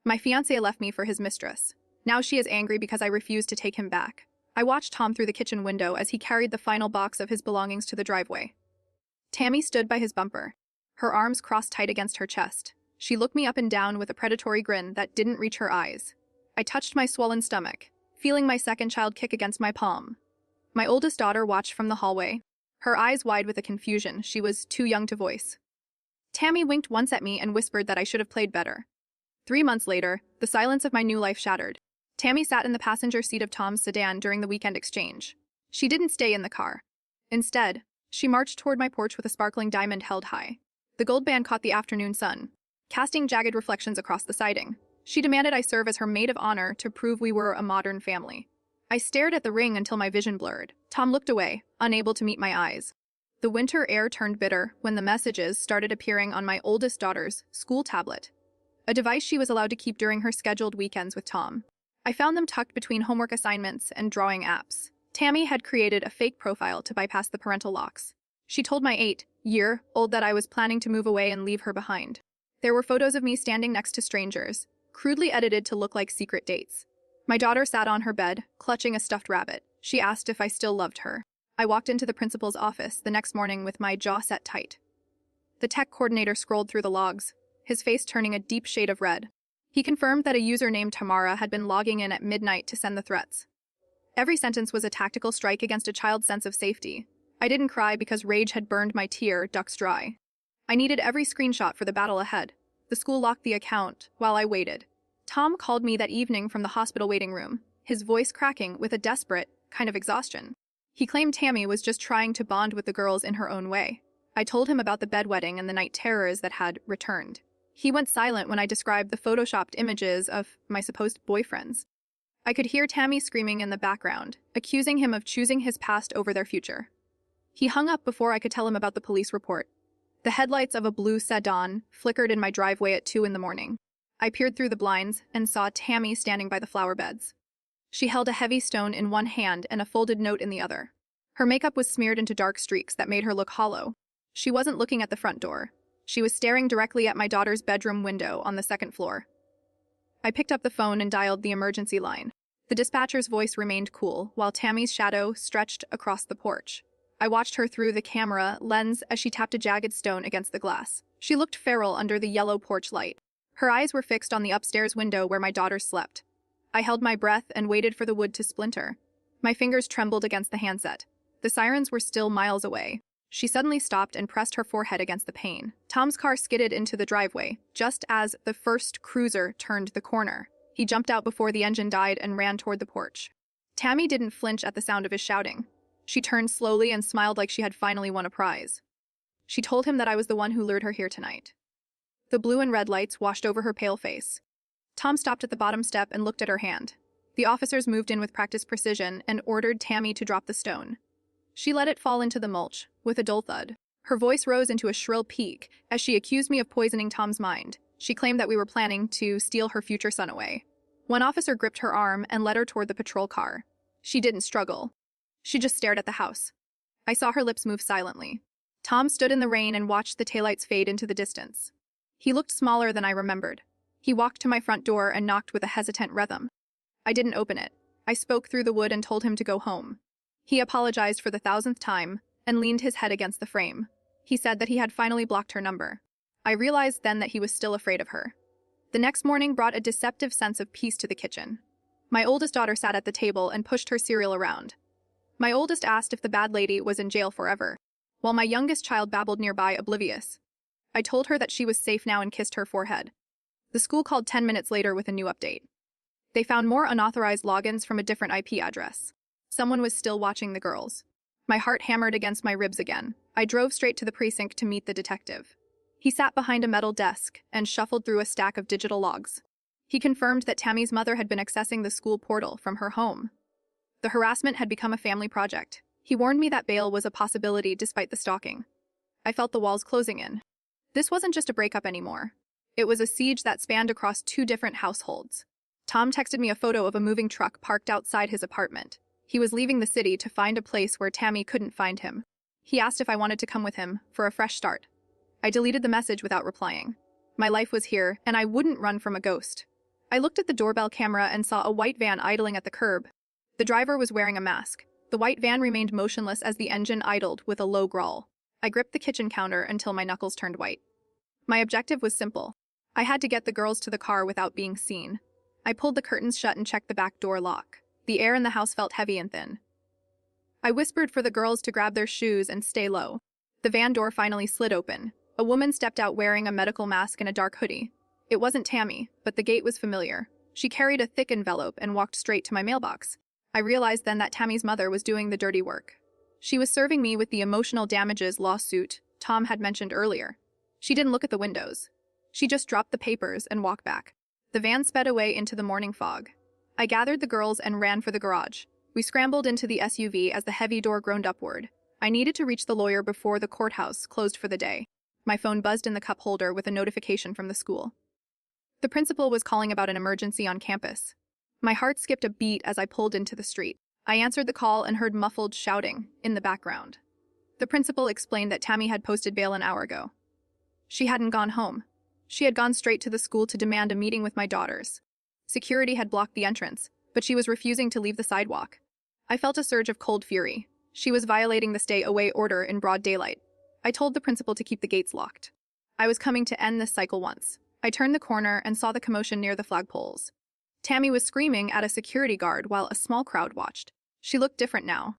My fiancé left me for his mistress. Now she is angry because I refused to take him back. I watched Tom through the kitchen window as he carried the final box of his belongings to the driveway. Tammy stood by his bumper, her arms crossed tight against her chest. She looked me up and down with a predatory grin that didn't reach her eyes. I touched my swollen stomach, feeling my second child kick against my palm. My oldest daughter watched from the hallway, her eyes wide with a confusion she was too young to voice. Tammy winked once at me and whispered that I should have played better. 3 months later, the silence of my new life shattered. Tammy sat in the passenger seat of Tom's sedan during the weekend exchange. She didn't stay in the car. Instead, she marched toward my porch with a sparkling diamond held high. The gold band caught the afternoon sun, casting jagged reflections across the siding. She demanded I serve as her maid of honor to prove we were a modern family. I stared at the ring until my vision blurred. Tom looked away, unable to meet my eyes. The winter air turned bitter when the messages started appearing on my oldest daughter's school tablet, a device she was allowed to keep during her scheduled weekends with Tom. I found them tucked between homework assignments and drawing apps. Tammy had created a fake profile to bypass the parental locks. She told my 8-year-old that I was planning to move away and leave her behind. There were photos of me standing next to strangers, crudely edited to look like secret dates. My daughter sat on her bed, clutching a stuffed rabbit. She asked if I still loved her. I walked into the principal's office the next morning with my jaw set tight. The tech coordinator scrolled through the logs, his face turning a deep shade of red. He confirmed that a user named Tamara had been logging in at midnight to send the threats. Every sentence was a tactical strike against a child's sense of safety. I didn't cry because rage had burned my tear ducts dry. I needed every screenshot for the battle ahead. The school locked the account while I waited. Tom called me that evening from the hospital waiting room, his voice cracking with a desperate kind of exhaustion. He claimed Tammy was just trying to bond with the girls in her own way. I told him about the bedwetting and the night terrors that had returned. He went silent when I described the photoshopped images of my supposed boyfriends. I could hear Tammy screaming in the background, accusing him of choosing his past over their future. He hung up before I could tell him about the police report. The headlights of a blue sedan flickered in my driveway at 2 a.m. I peered through the blinds and saw Tammy standing by the flower beds. She held a heavy stone in one hand and a folded note in the other. Her makeup was smeared into dark streaks that made her look hollow. She wasn't looking at the front door. She was staring directly at my daughter's bedroom window on the second floor. I picked up the phone and dialed the emergency line. The dispatcher's voice remained cool, while Tammy's shadow stretched across the porch. I watched her through the camera lens as she tapped a jagged stone against the glass. She looked feral under the yellow porch light. Her eyes were fixed on the upstairs window where my daughter slept. I held my breath and waited for the wood to splinter. My fingers trembled against the handset. The sirens were still miles away. She suddenly stopped and pressed her forehead against the pane. Tom's car skidded into the driveway, just as the first cruiser turned the corner. He jumped out before the engine died and ran toward the porch. Tammy didn't flinch at the sound of his shouting. She turned slowly and smiled like she had finally won a prize. She told him that I was the one who lured her here tonight. The blue and red lights washed over her pale face. Tom stopped at the bottom step and looked at her hand. The officers moved in with practiced precision and ordered Tammy to drop the stone. She let it fall into the mulch, with a dull thud. Her voice rose into a shrill peak as she accused me of poisoning Tom's mind. She claimed that we were planning to steal her future son away. One officer gripped her arm and led her toward the patrol car. She didn't struggle. She just stared at the house. I saw her lips move silently. Tom stood in the rain and watched the taillights fade into the distance. He looked smaller than I remembered. He walked to my front door and knocked with a hesitant rhythm. I didn't open it. I spoke through the wood and told him to go home. He apologized for the 1,000th time and leaned his head against the frame. He said that he had finally blocked her number. I realized then that he was still afraid of her. The next morning brought a deceptive sense of peace to the kitchen. My oldest daughter sat at the table and pushed her cereal around. My oldest asked if the bad lady was in jail forever, while my youngest child babbled nearby, oblivious. I told her that she was safe now and kissed her forehead. The school called 10 minutes later with a new update. They found more unauthorized logins from a different IP address. Someone was still watching the girls. My heart hammered against my ribs again. I drove straight to the precinct to meet the detective. He sat behind a metal desk and shuffled through a stack of digital logs. He confirmed that Tammy's mother had been accessing the school portal from her home. The harassment had become a family project. He warned me that bail was a possibility despite the stalking. I felt the walls closing in. This wasn't just a breakup anymore. It was a siege that spanned across 2 different households. Tom texted me a photo of a moving truck parked outside his apartment. He was leaving the city to find a place where Tammy couldn't find him. He asked if I wanted to come with him for a fresh start. I deleted the message without replying. My life was here, and I wouldn't run from a ghost. I looked at the doorbell camera and saw a white van idling at the curb. The driver was wearing a mask. The white van remained motionless as the engine idled with a low growl. I gripped the kitchen counter until my knuckles turned white. My objective was simple. I had to get the girls to the car without being seen. I pulled the curtains shut and checked the back door lock. The air in the house felt heavy and thin. I whispered for the girls to grab their shoes and stay low. The van door finally slid open. A woman stepped out wearing a medical mask and a dark hoodie. It wasn't Tammy, but the gait was familiar. She carried a thick envelope and walked straight to my mailbox. I realized then that Tammy's mother was doing the dirty work. She was serving me with the emotional damages lawsuit Tom had mentioned earlier. She didn't look at the windows. She just dropped the papers and walked back. The van sped away into the morning fog. I gathered the girls and ran for the garage. We scrambled into the SUV as the heavy door groaned upward. I needed to reach the lawyer before the courthouse closed for the day. My phone buzzed in the cup holder with a notification from the school. The principal was calling about an emergency on campus. My heart skipped a beat as I pulled into the street. I answered the call and heard muffled shouting in the background. The principal explained that Tammy had posted bail an hour ago. She hadn't gone home. She had gone straight to the school to demand a meeting with my daughters. Security had blocked the entrance, but she was refusing to leave the sidewalk. I felt a surge of cold fury. She was violating the stay-away order in broad daylight. I told the principal to keep the gates locked. I was coming to end this cycle once. I turned the corner and saw the commotion near the flagpoles. Tammy was screaming at a security guard while a small crowd watched. She looked different now.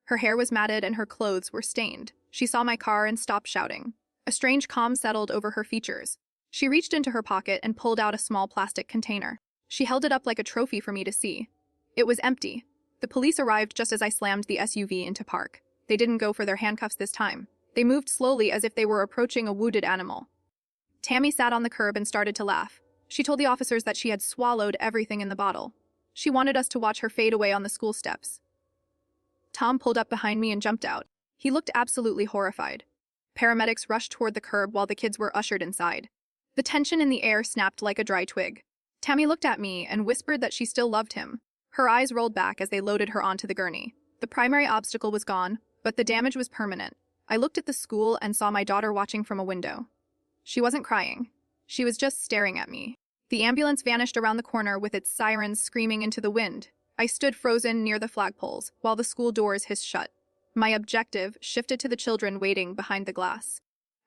Her hair was matted and her clothes were stained. She saw my car and stopped shouting. A strange calm settled over her features. She reached into her pocket and pulled out a small plastic container. She held it up like a trophy for me to see. It was empty. The police arrived just as I slammed the SUV into park. They didn't go for their handcuffs this time. They moved slowly as if they were approaching a wounded animal. Tammy sat on the curb and started to laugh. She told the officers that she had swallowed everything in the bottle. She wanted us to watch her fade away on the school steps. Tom pulled up behind me and jumped out. He looked absolutely horrified. Paramedics rushed toward the curb while the kids were ushered inside. The tension in the air snapped like a dry twig. Tammy looked at me and whispered that she still loved him. Her eyes rolled back as they loaded her onto the gurney. The primary obstacle was gone, but the damage was permanent. I looked at the school and saw my daughter watching from a window. She wasn't crying. She was just staring at me. The ambulance vanished around the corner with its sirens screaming into the wind. I stood frozen near the flagpoles while the school doors hissed shut. My objective shifted to the children waiting behind the glass.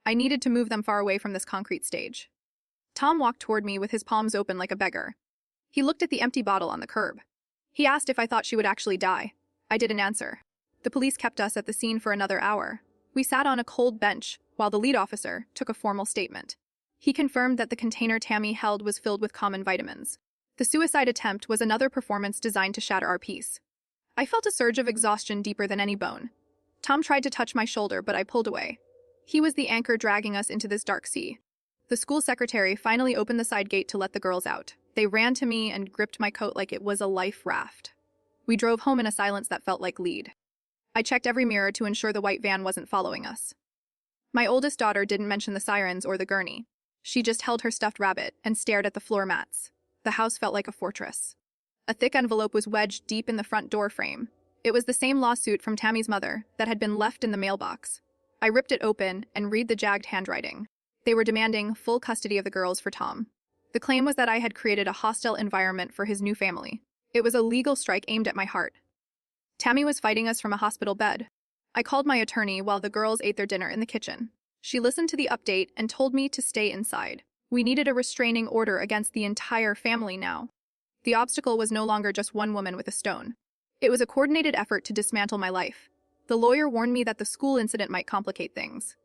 I needed to move them far away from this concrete stage. Tom walked toward me with his palms open like a beggar. He looked at the empty bottle on the curb. He asked if I thought she would actually die. I didn't answer. The police kept us at the scene for another hour. We sat on a cold bench while the lead officer took a formal statement. He confirmed that the container Tammy held was filled with common vitamins. The suicide attempt was another performance designed to shatter our peace. I felt a surge of exhaustion deeper than any bone. Tom tried to touch my shoulder, but I pulled away. He was the anchor dragging us into this dark sea. The school secretary finally opened the side gate to let the girls out. They ran to me and gripped my coat like it was a life raft. We drove home in a silence that felt like lead. I checked every mirror to ensure the white van wasn't following us. My oldest daughter didn't mention the sirens or the gurney. She just held her stuffed rabbit and stared at the floor mats. The house felt like a fortress. A thick envelope was wedged deep in the front door frame. It was the same lawsuit from Tammy's mother that had been left in the mailbox. I ripped it open and read the jagged handwriting. They were demanding full custody of the girls for Tom. The claim was that I had created a hostile environment for his new family. It was a legal strike aimed at my heart. Tammy was fighting us from a hospital bed. I called my attorney while the girls ate their dinner in the kitchen. She listened to the update and told me to stay inside. We needed a restraining order against the entire family now. The obstacle was no longer just one woman with a stone. It was a coordinated effort to dismantle my life. The lawyer warned me that the school incident might complicate things.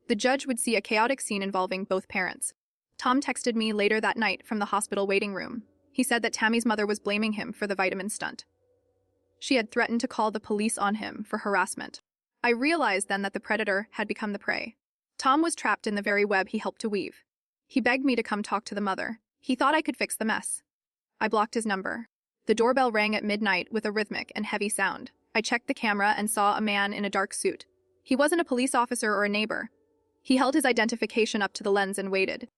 The judge would see a chaotic scene involving both parents. Tom texted me later that night from the hospital waiting room. He said that Tammy's mother was blaming him for the vitamin stunt. She had threatened to call the police on him for harassment. I realized then that the predator had become the prey. Tom was trapped in the very web he helped to weave. He begged me to come talk to the mother. He thought I could fix the mess. I blocked his number. The doorbell rang at midnight with a rhythmic and heavy sound. I checked the camera and saw a man in a dark suit. He wasn't a police officer or a neighbor. He held his identification up to the lens and waited.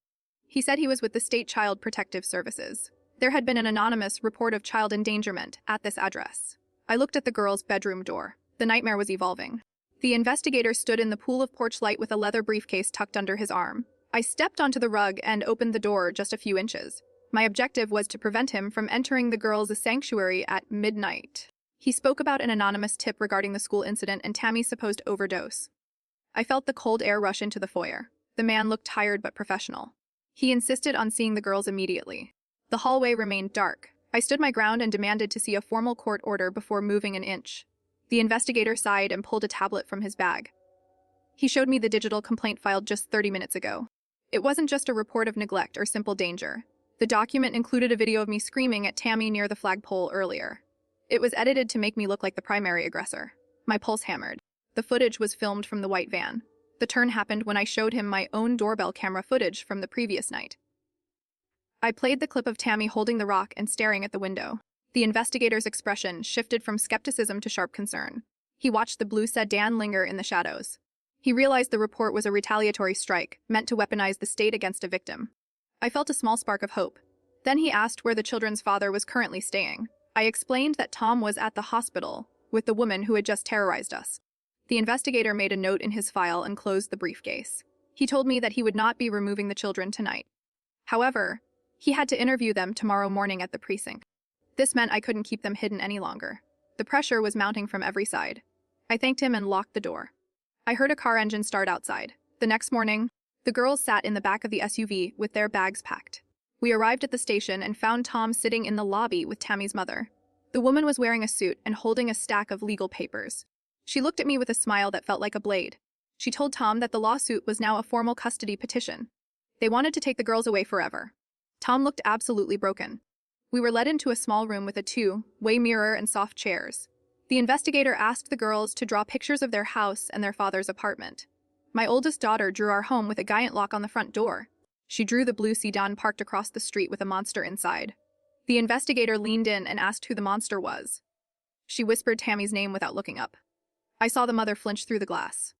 He said he was with the State Child Protective Services. There had been an anonymous report of child endangerment at this address. I looked at the girl's bedroom door. The nightmare was evolving. The investigator stood in the pool of porch light with a leather briefcase tucked under his arm. I stepped onto the rug and opened the door just a few inches. My objective was to prevent him from entering the girls' sanctuary at midnight. He spoke about an anonymous tip regarding the school incident and Tammy's supposed overdose. I felt the cold air rush into the foyer. The man looked tired but professional. He insisted on seeing the girls immediately. The hallway remained dark. I stood my ground and demanded to see a formal court order before moving an inch. The investigator sighed and pulled a tablet from his bag. He showed me the digital complaint filed just 30 minutes ago. It wasn't just a report of neglect or simple danger. The document included a video of me screaming at Tammy near the flagpole earlier. It was edited to make me look like the primary aggressor. My pulse hammered. The footage was filmed from the white van. The turn happened when I showed him my own doorbell camera footage from the previous night. I played the clip of Tammy holding the rock and staring at the window. The investigator's expression shifted from skepticism to sharp concern. He watched the blue sedan linger in the shadows. He realized the report was a retaliatory strike, meant to weaponize the state against a victim. I felt a small spark of hope. Then he asked where the children's father was currently staying. I explained that Tom was at the hospital with the woman who had just terrorized us. The investigator made a note in his file and closed the briefcase. He told me that he would not be removing the children tonight. However, he had to interview them tomorrow morning at the precinct. This meant I couldn't keep them hidden any longer. The pressure was mounting from every side. I thanked him and locked the door. I heard a car engine start outside. The next morning, the girls sat in the back of the SUV with their bags packed. We arrived at the station and found Tom sitting in the lobby with Tammy's mother. The woman was wearing a suit and holding a stack of legal papers. She looked at me with a smile that felt like a blade. She told Tom that the lawsuit was now a formal custody petition. They wanted to take the girls away forever. Tom looked absolutely broken. We were led into a small room with a two-way mirror and soft chairs. The investigator asked the girls to draw pictures of their house and their father's apartment. My oldest daughter drew our home with a giant lock on the front door. She drew the blue sedan parked across the street with a monster inside. The investigator leaned in and asked who the monster was. She whispered Tammy's name without looking up. I saw the mother flinch through the glass.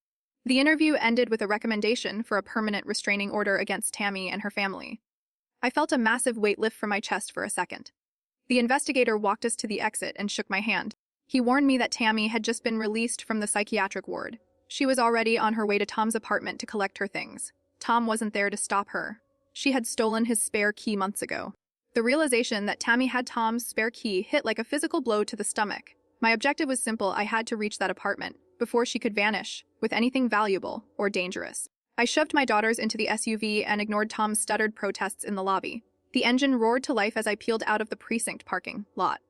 The interview ended with a recommendation for a permanent restraining order against Tammy and her family. I felt a massive weight lift from my chest for a second. The investigator walked us to the exit and shook my hand. He warned me that Tammy had just been released from the psychiatric ward. She was already on her way to Tom's apartment to collect her things. Tom wasn't there to stop her. She had stolen his spare key months ago. The realization that Tammy had Tom's spare key hit like a physical blow to the stomach. My objective was simple: I had to reach that apartment before she could vanish with anything valuable or dangerous. I shoved my daughters into the SUV and ignored Tom's stuttered protests in the lobby. The engine roared to life as I peeled out of the precinct parking lot.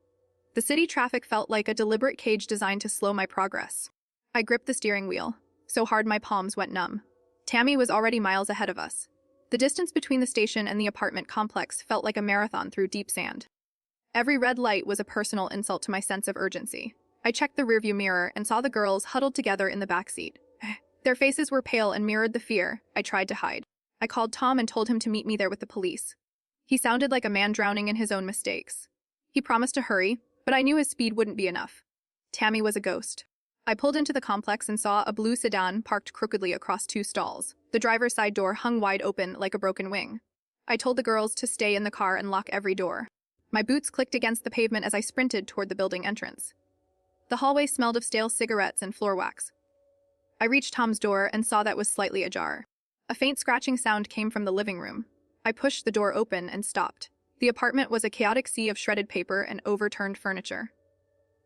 The city traffic felt like a deliberate cage designed to slow my progress. I gripped the steering wheel so hard my palms went numb. Tammy was already miles ahead of us. The distance between the station and the apartment complex felt like a marathon through deep sand. Every red light was a personal insult to my sense of urgency. I checked the rearview mirror and saw the girls huddled together in the back seat. Their faces were pale and mirrored the fear I tried to hide. I called Tom and told him to meet me there with the police. He sounded like a man drowning in his own mistakes. He promised to hurry, but I knew his speed wouldn't be enough. Tammy was a ghost. I pulled into the complex and saw a blue sedan parked crookedly across two stalls. The driver's side door hung wide open like a broken wing. I told the girls to stay in the car and lock every door. My boots clicked against the pavement as I sprinted toward the building entrance. The hallway smelled of stale cigarettes and floor wax. I reached Tom's door and saw that was slightly ajar. A faint scratching sound came from the living room. I pushed the door open and stopped. The apartment was a chaotic sea of shredded paper and overturned furniture.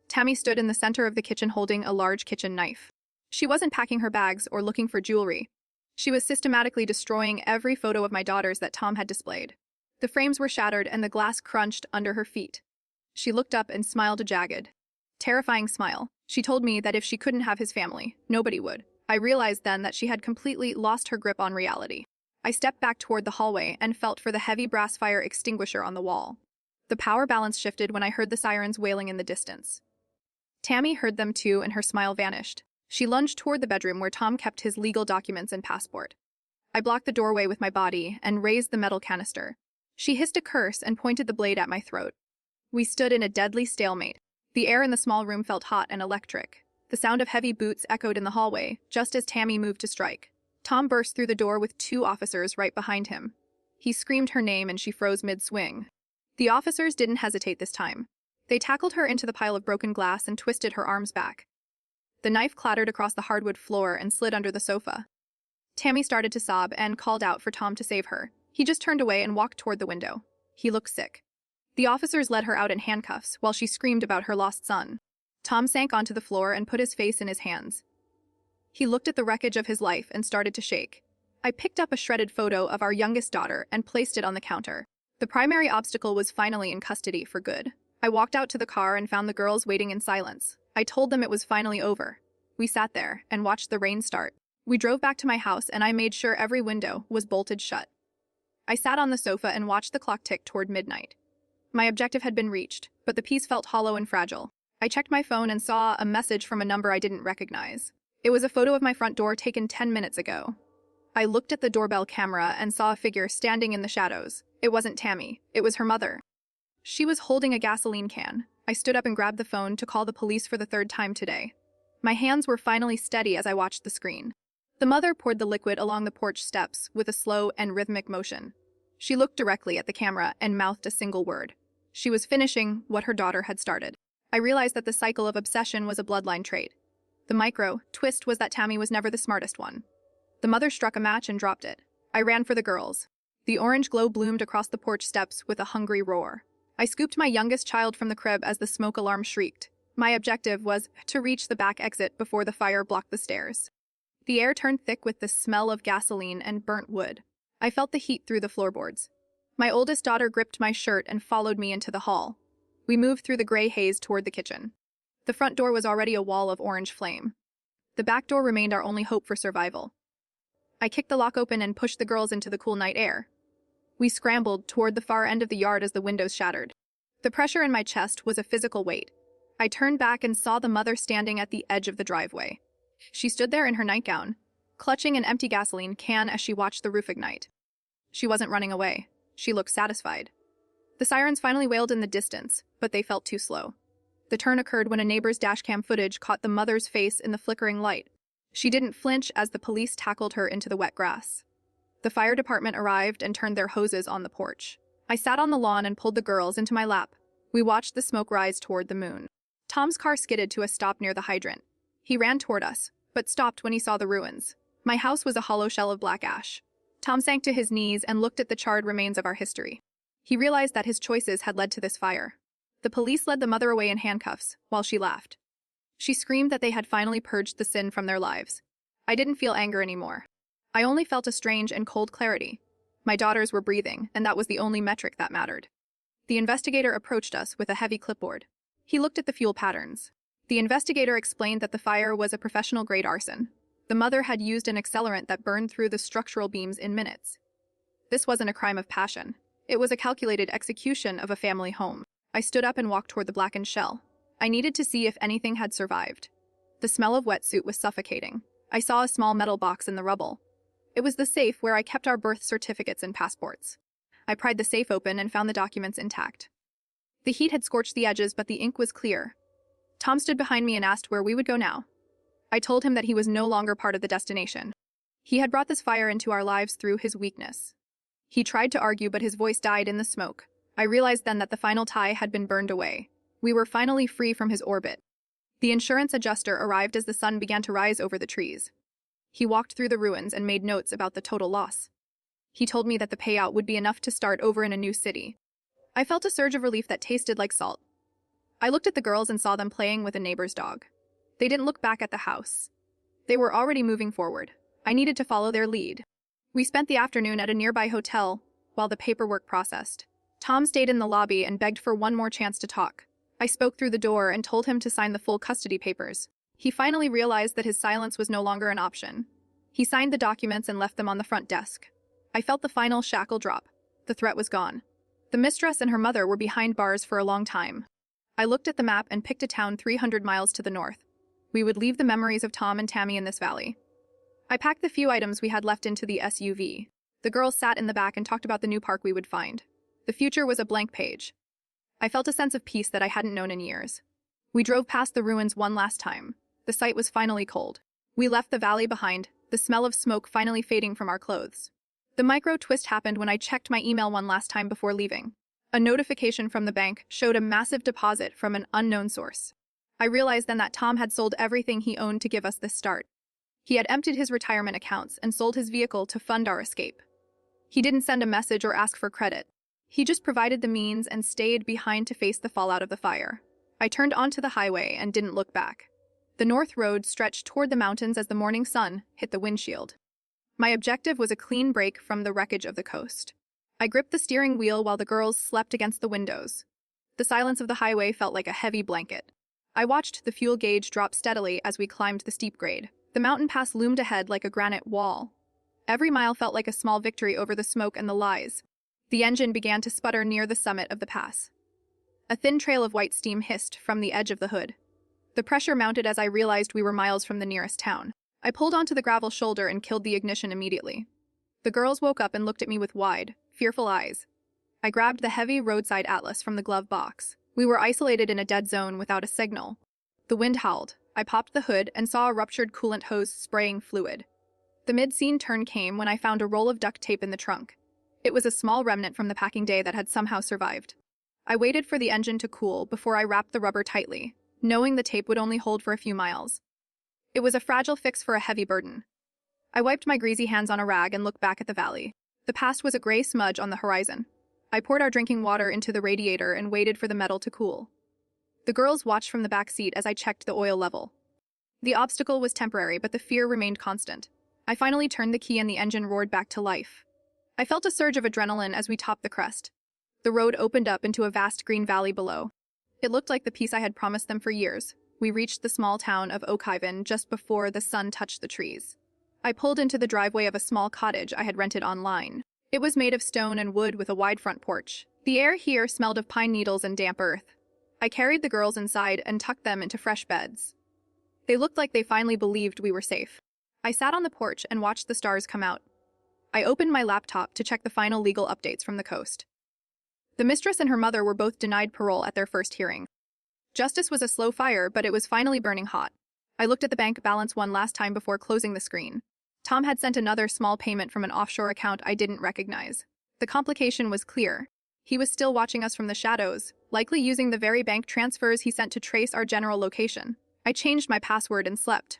Tammy stood in the center of the kitchen holding a large kitchen knife. She wasn't packing her bags or looking for jewelry. She was systematically destroying every photo of my daughters that Tom had displayed. The frames were shattered and the glass crunched under her feet. She looked up and smiled a jagged, terrifying smile. She told me that if she couldn't have his family, nobody would. I realized then that she had completely lost her grip on reality. I stepped back toward the hallway and felt for the heavy brass fire extinguisher on the wall. The power balance shifted when I heard the sirens wailing in the distance. Tammy heard them too, and her smile vanished. She lunged toward the bedroom where Tom kept his legal documents and passport. I blocked the doorway with my body and raised the metal canister. She hissed a curse and pointed the blade at my throat. We stood in a deadly stalemate. The air in the small room felt hot and electric. The sound of heavy boots echoed in the hallway, just as Tammy moved to strike. Tom burst through the door with two officers right behind him. He screamed her name and she froze mid-swing. The officers didn't hesitate this time. They tackled her into the pile of broken glass and twisted her arms back. The knife clattered across the hardwood floor and slid under the sofa. Tammy started to sob and called out for Tom to save her. He just turned away and walked toward the window. He looked sick. The officers led her out in handcuffs while she screamed about her lost son. Tom sank onto the floor and put his face in his hands. He looked at the wreckage of his life and started to shake. I picked up a shredded photo of our youngest daughter and placed it on the counter. The primary obstacle was finally in custody for good. I walked out to the car and found the girls waiting in silence. I told them it was finally over. We sat there and watched the rain start. We drove back to my house and I made sure every window was bolted shut. I sat on the sofa and watched the clock tick toward midnight. My objective had been reached, but the peace felt hollow and fragile. I checked my phone and saw a message from a number I didn't recognize. It was a photo of my front door taken 10 minutes ago. I looked at the doorbell camera and saw a figure standing in the shadows. It wasn't Tammy, it was her mother. She was holding a gasoline can. I stood up and grabbed the phone to call the police for the third time today. My hands were finally steady as I watched the screen. The mother poured the liquid along the porch steps with a slow and rhythmic motion. She looked directly at the camera and mouthed a single word. She was finishing what her daughter had started. I realized that the cycle of obsession was a bloodline trait. The micro twist was that Tammy was never the smartest one. The mother struck a match and dropped it. I ran for the girls. The orange glow bloomed across the porch steps with a hungry roar. I scooped my youngest child from the crib as the smoke alarm shrieked. My objective was to reach the back exit before the fire blocked the stairs. The air turned thick with the smell of gasoline and burnt wood. I felt the heat through the floorboards. My oldest daughter gripped my shirt and followed me into the hall. We moved through the gray haze toward the kitchen. The front door was already a wall of orange flame. The back door remained our only hope for survival. I kicked the lock open and pushed the girls into the cool night air. We scrambled toward the far end of the yard as the windows shattered. The pressure in my chest was a physical weight. I turned back and saw the mother standing at the edge of the driveway. She stood there in her nightgown, clutching an empty gasoline can as she watched the roof ignite. She wasn't running away. She looked satisfied. The sirens finally wailed in the distance, but they felt too slow. The turn occurred when a neighbor's dashcam footage caught the mother's face in the flickering light. She didn't flinch as the police tackled her into the wet grass. The fire department arrived and turned their hoses on the porch. I sat on the lawn and pulled the girls into my lap. We watched the smoke rise toward the moon. Tom's car skidded to a stop near the hydrant. He ran toward us, but stopped when he saw the ruins. My house was a hollow shell of black ash. Tom sank to his knees and looked at the charred remains of our history. He realized that his choices had led to this fire. The police led the mother away in handcuffs, while she laughed. She screamed that they had finally purged the sin from their lives. I didn't feel anger anymore. I only felt a strange and cold clarity. My daughters were breathing, and that was the only metric that mattered. The investigator approached us with a heavy clipboard. He looked at the fuel patterns. The investigator explained that the fire was a professional-grade arson. The mother had used an accelerant that burned through the structural beams in minutes. This wasn't a crime of passion. It was a calculated execution of a family home. I stood up and walked toward the blackened shell. I needed to see if anything had survived. The smell of wetsuit was suffocating. I saw a small metal box in the rubble. It was the safe where I kept our birth certificates and passports. I pried the safe open and found the documents intact. The heat had scorched the edges, but the ink was clear. Tom stood behind me and asked where we would go now. I told him that he was no longer part of the destination. He had brought this fire into our lives through his weakness. He tried to argue, but his voice died in the smoke. I realized then that the final tie had been burned away. We were finally free from his orbit. The insurance adjuster arrived as the sun began to rise over the trees. He walked through the ruins and made notes about the total loss. He told me that the payout would be enough to start over in a new city. I felt a surge of relief that tasted like salt. I looked at the girls and saw them playing with a neighbor's dog. They didn't look back at the house. They were already moving forward. I needed to follow their lead. We spent the afternoon at a nearby hotel while the paperwork processed. Tom stayed in the lobby and begged for one more chance to talk. I spoke through the door and told him to sign the full custody papers. He finally realized that his silence was no longer an option. He signed the documents and left them on the front desk. I felt the final shackle drop. The threat was gone. The mistress and her mother were behind bars for a long time. I looked at the map and picked a town 300 miles to the north. We would leave the memories of Tom and Tammy in this valley. I packed the few items we had left into the SUV. The girls sat in the back and talked about the new park we would find. The future was a blank page. I felt a sense of peace that I hadn't known in years. We drove past the ruins one last time. The sight was finally cold. We left the valley behind, the smell of smoke finally fading from our clothes. The micro twist happened when I checked my email one last time before leaving. A notification from the bank showed a massive deposit from an unknown source. I realized then that Tom had sold everything he owned to give us this start. He had emptied his retirement accounts and sold his vehicle to fund our escape. He didn't send a message or ask for credit. He just provided the means and stayed behind to face the fallout of the fire. I turned onto the highway and didn't look back. The north road stretched toward the mountains as the morning sun hit the windshield. My objective was a clean break from the wreckage of the coast. I gripped the steering wheel while the girls slept against the windows. The silence of the highway felt like a heavy blanket. I watched the fuel gauge drop steadily as we climbed the steep grade. The mountain pass loomed ahead like a granite wall. Every mile felt like a small victory over the smoke and the lies. The engine began to sputter near the summit of the pass. A thin trail of white steam hissed from the edge of the hood. The pressure mounted as I realized we were miles from the nearest town. I pulled onto the gravel shoulder and killed the ignition immediately. The girls woke up and looked at me with wide, fearful eyes. I grabbed the heavy roadside atlas from the glove box. We were isolated in a dead zone without a signal. The wind howled. I popped the hood and saw a ruptured coolant hose spraying fluid. The mid-scene turn came when I found a roll of duct tape in the trunk. It was a small remnant from the packing day that had somehow survived. I waited for the engine to cool before I wrapped the rubber tightly, knowing the tape would only hold for a few miles. It was a fragile fix for a heavy burden. I wiped my greasy hands on a rag and looked back at the valley. The past was a gray smudge on the horizon. I poured our drinking water into the radiator and waited for the metal to cool. The girls watched from the back seat as I checked the oil level. The obstacle was temporary, but the fear remained constant. I finally turned the key and the engine roared back to life. I felt a surge of adrenaline as we topped the crest. The road opened up into a vast green valley below. It looked like the peace I had promised them for years. We reached the small town of Oakhaven just before the sun touched the trees. I pulled into the driveway of a small cottage I had rented online. It was made of stone and wood with a wide front porch. The air here smelled of pine needles and damp earth. I carried the girls inside and tucked them into fresh beds. They looked like they finally believed we were safe. I sat on the porch and watched the stars come out. I opened my laptop to check the final legal updates from the coast. The mistress and her mother were both denied parole at their first hearing. Justice was a slow fire, but it was finally burning hot. I looked at the bank balance one last time before closing the screen. Tom had sent another small payment from an offshore account I didn't recognize. The complication was clear. He was still watching us from the shadows, likely using the very bank transfers he sent to trace our general location. I changed my password and slept.